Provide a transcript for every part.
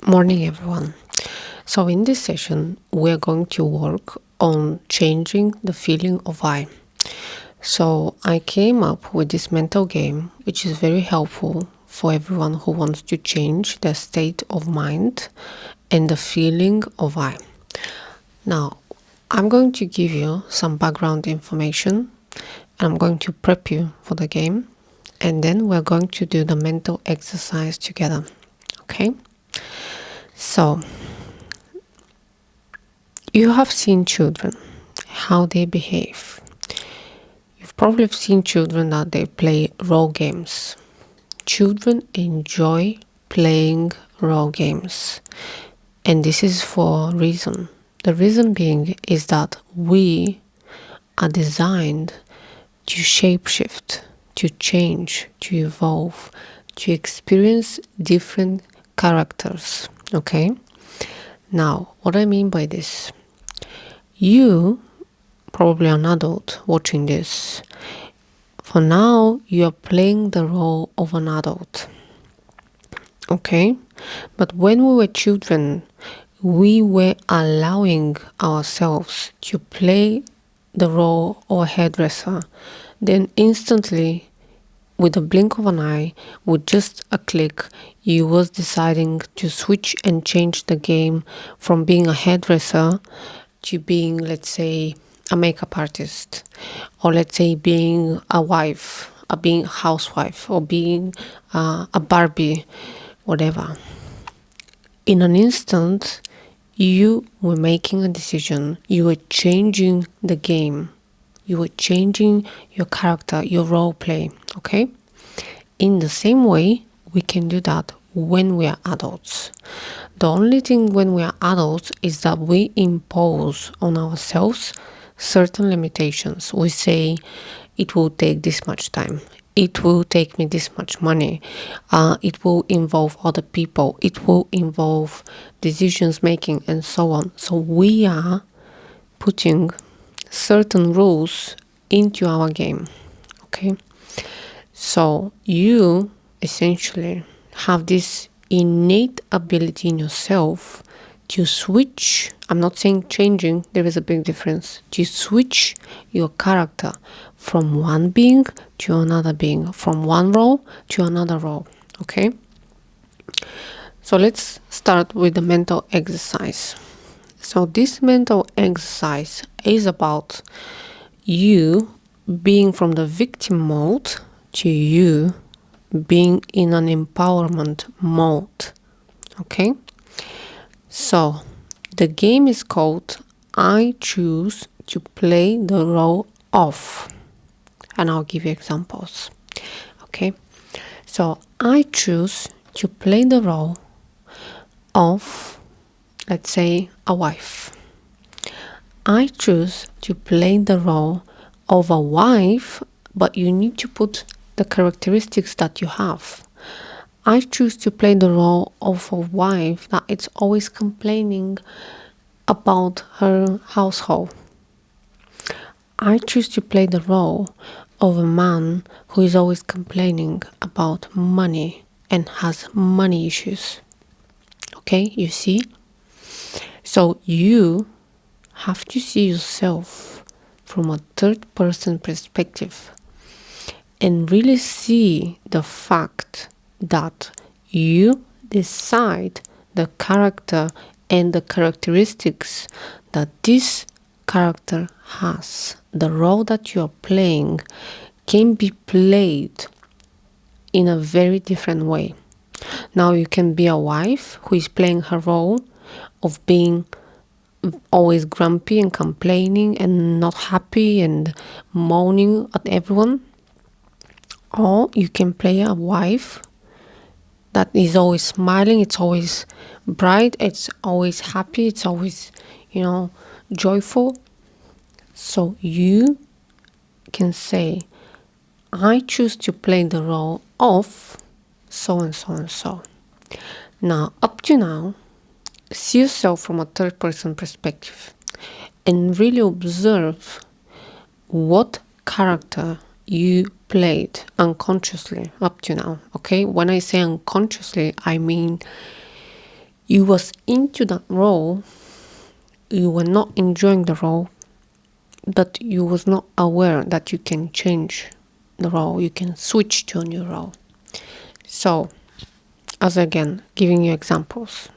Morning, everyone. So, in this session, we're going to work on changing the feeling of I. So, I came up with this mental game, which is very helpful for everyone who wants to change their state of mind and the feeling of I. Now, I'm going to give you some background information and I'm going to prep you for the game, and then we're going to do the mental exercise together. Okay? So, you have seen children, how they behave. You've probably seen children that they play role games. Children enjoy playing role games. And this is for a reason. The reason being is that we are designed to shapeshift, to change, to evolve, to experience different characters. Okay? Now, what I mean by this, you, probably an adult watching this, for now you are playing the role of an adult. Okay? But when we were children, we were allowing ourselves to play the role of a hairdresser. Then instantly, with a blink of an eye, with just a click, you was deciding to switch and change the game from being a hairdresser to being, let's say, a makeup artist, or let's say being a wife, or being a housewife, or being a Barbie, whatever. In an instant, you were making a decision. You were changing the game. You were changing your character, your role play. Okay? In the same way, we can do that when we are adults. The only thing when we are adults is that we impose on ourselves certain limitations. We say, it will take this much time. It will take me this much money. It will involve other people. It will involve decisions making and so on. So we are putting certain rules into our game. Okay? So you essentially have this innate ability in yourself to switch. I'm not saying changing, there is a big difference. To switch your character from one being to another being, from one role to another role. Okay? So let's start with the mental exercise. So this mental exercise is about you being from the victim mode to you being in an empowerment mode. Okay? So the game is called I choose to play the role of. And I'll give you examples. Okay? So I choose to play the role of, let's say, a wife. I choose to play the role of a wife, but you need to put the characteristics that you have. I choose to play the role of a wife that is always complaining about her household. I choose to play the role of a man who is always complaining about money and has money issues. Okay, you see? So you have to see yourself from a third person perspective and really see the fact that you decide the character and the characteristics that this character has. The role that you are playing can be played in a very different way. Now you can be a wife who is playing her role of being always grumpy and complaining and not happy and moaning at everyone. Or you can play a wife that is always smiling, it's always bright, it's always happy, it's always, joyful. So you can say, I choose to play the role of so and so and so. Now, up to now, see yourself from a third person perspective and really observe what character you played unconsciously up to now. Okay, when I say unconsciously, I mean You was into that role, you were not enjoying the role, but you was not aware that you can change the role, you can switch to a new role. So, as again, giving you examples,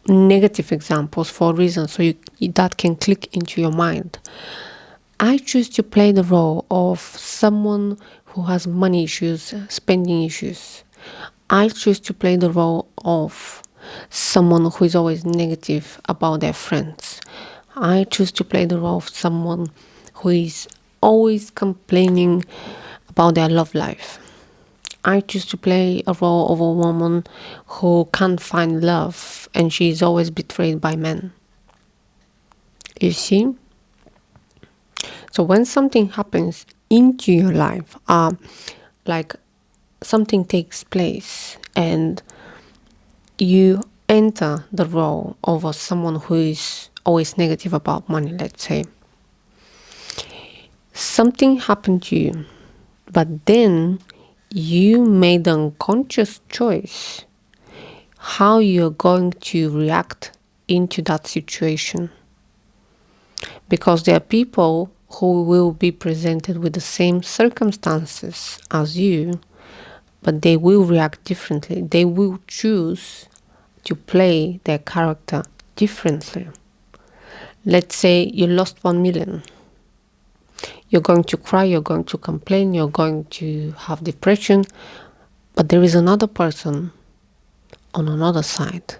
negative examples for a reason, so that can click into your mind. I choose to play the role of someone who has money issues, spending issues. I choose to play the role of someone who is always negative about their friends. I choose to play the role of someone who is always complaining about their love life. I choose to play a role of a woman who can't find love and she is always betrayed by men. You see? So when something happens into your life, like something takes place and you enter the role of someone who is always negative about money, let's say. Something happened to you, but then you made an unconscious choice how you're going to react into that situation. Because there are people who will be presented with the same circumstances as you, but they will react differently. They will choose to play their character differently. Let's say you lost 1 million. You're going to cry, you're going to complain, you're going to have depression, but there is another person on another side,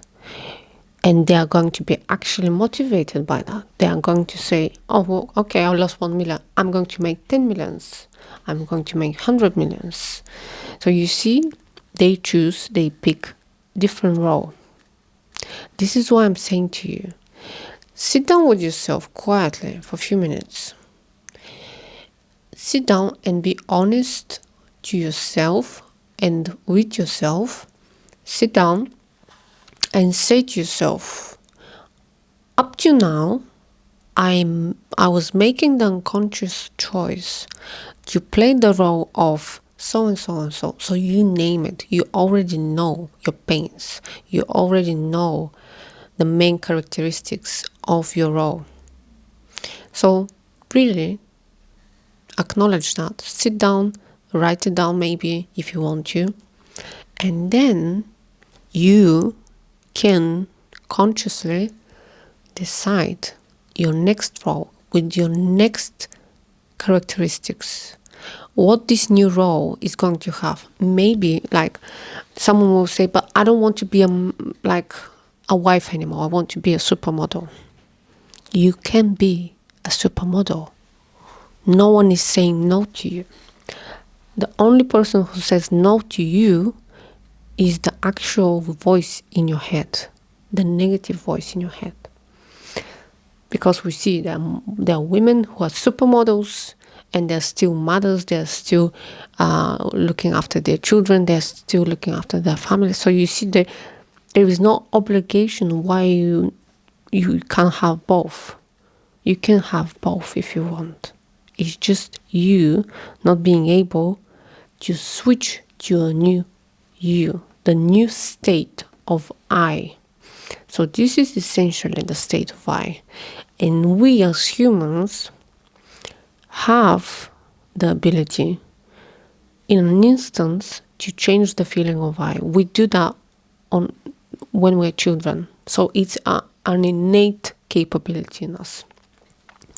and they are going to be actually motivated by that. They are going to say, oh, well, okay, I lost 1 million. I'm going to make 10 millions. I'm going to make 100 millions. So you see, they pick different role. This is why I'm saying to you, sit down with yourself quietly for a few minutes. Sit down and be honest to yourself and with yourself. Sit down and say to yourself, up to now, I was making the unconscious choice to play the role of so and so and so. So you name it. You already know your pains. You already know the main characteristics of your role. So really acknowledge that. Sit down, write it down maybe if you want to. And then you can consciously decide your next role with your next characteristics. What this new role is going to have. Maybe like someone will say, but I don't want to be a wife anymore. I want to be a supermodel. You can be a supermodel. No one is saying no to you. The only person who says no to you is the actual voice in your head, the negative voice in your head. Because we see that there are women who are supermodels and they're still mothers, they're still looking after their children, they're still looking after their family. So you see that there is no obligation why you can't have both. You can have both if you want. It's just you not being able to switch to a new you, the new state of I. So this is essentially the state of I. And we as humans have the ability in an instant to change the feeling of I. We do that when we're children. So it's an innate capability in us.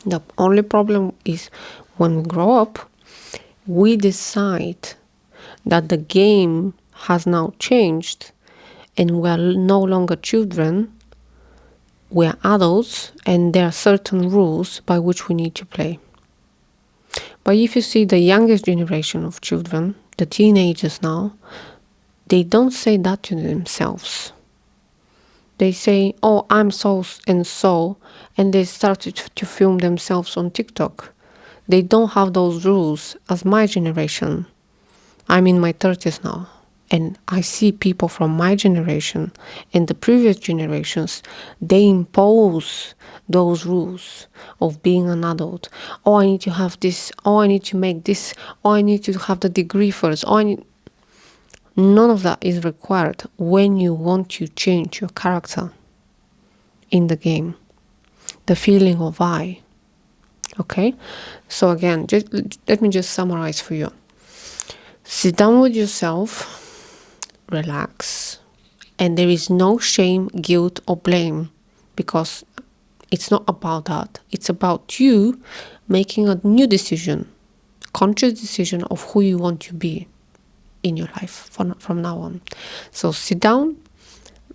The only problem is when we grow up, we decide that the game has now changed and we're no longer children, we're adults, and there are certain rules by which we need to play. But if you see the youngest generation of children, the teenagers now, they don't say that to themselves. They say, oh, I'm so and so, and they started to film themselves on TikTok. They don't have those rules as my generation. I'm in my 30s now, and I see people from my generation and the previous generations, they impose those rules of being an adult. Oh, I need to have this. Oh, I need to make this. Oh, I need to have the degree first. None of that is required when you want to change your character. in the game, the feeling of I. Okay, so again, let me just summarize for you. Sit down with yourself, relax, and there is no shame, guilt, or blame, because it's not about that. It's about you making a new decision, conscious decision of who you want to be in your life from now on. So sit down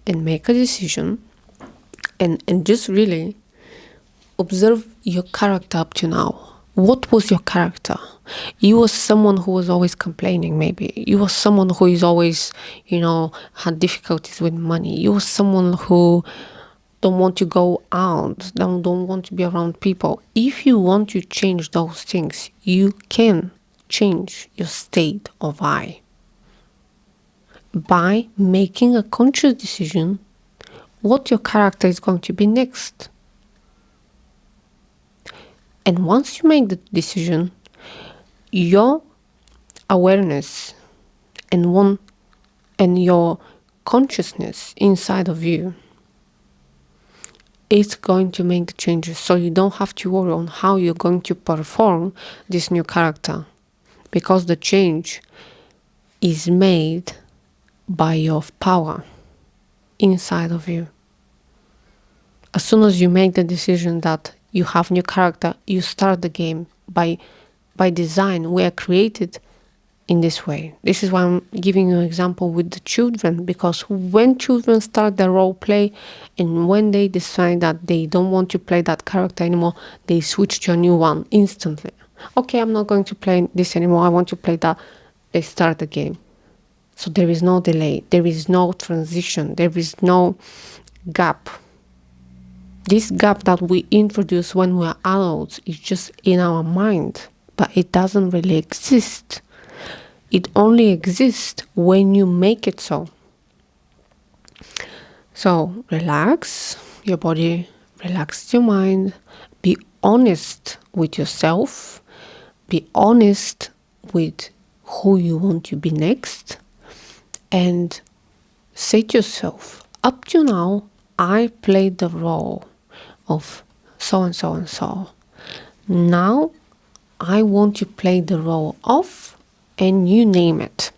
and make a decision, and just really observe your character up to now. What was your character? You was someone who was always complaining, maybe. You was someone who is always, had difficulties with money. You was someone who don't want to go out, don't want to be around people. If you want to change those things, you can change your state of I by making a conscious decision what your character is going to be next. And once you make the decision, your awareness and your consciousness inside of you is going to make the changes. So you don't have to worry on how you're going to perform this new character, because the change is made by your power inside of you. As soon as you make the decision that you have new character, you start the game. By design, we are created in this way. This is why I'm giving you an example with the children, because when children start their role play and when they decide that they don't want to play that character anymore, they switch to a new one instantly. Okay, I'm not going to play this anymore, I want to play that. They start the game. So there is no delay, there is no transition, there is no gap. This gap that we introduce when we are adults is just in our mind, but it doesn't really exist. It only exists when you make it so. So relax your body, relax your mind, be honest with yourself, be honest with who you want to be next, and say to yourself, up to now, I played the role of so and so and so. Now I want to play the role of, and you name it.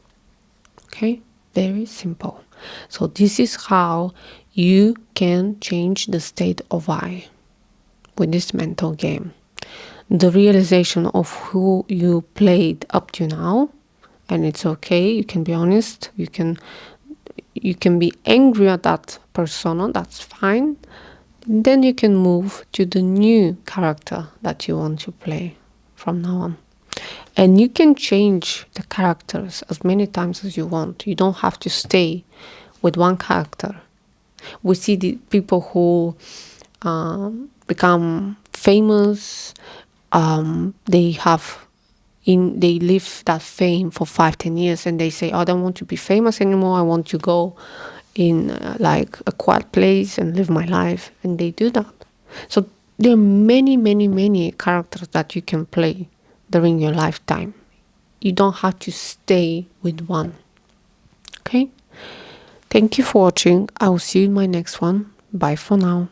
Okay, very simple. So this is how you can change the state of I with this mental game. The realization of who you played up to now, and it's okay, you can be honest, you can be angry at that persona, that's fine. Then you can move to the new character that you want to play from now on. And you can change the characters as many times as you want. You don't have to stay with one character. We see the people who become famous. They live that fame for 5-10 years, and they say, I don't want to be famous anymore, I want to go in like a quiet place and live my life, and they do that. So there are many characters that you can play during your lifetime. You don't have to stay with one. Okay, thank you for watching. I will see you in my next one. Bye for now.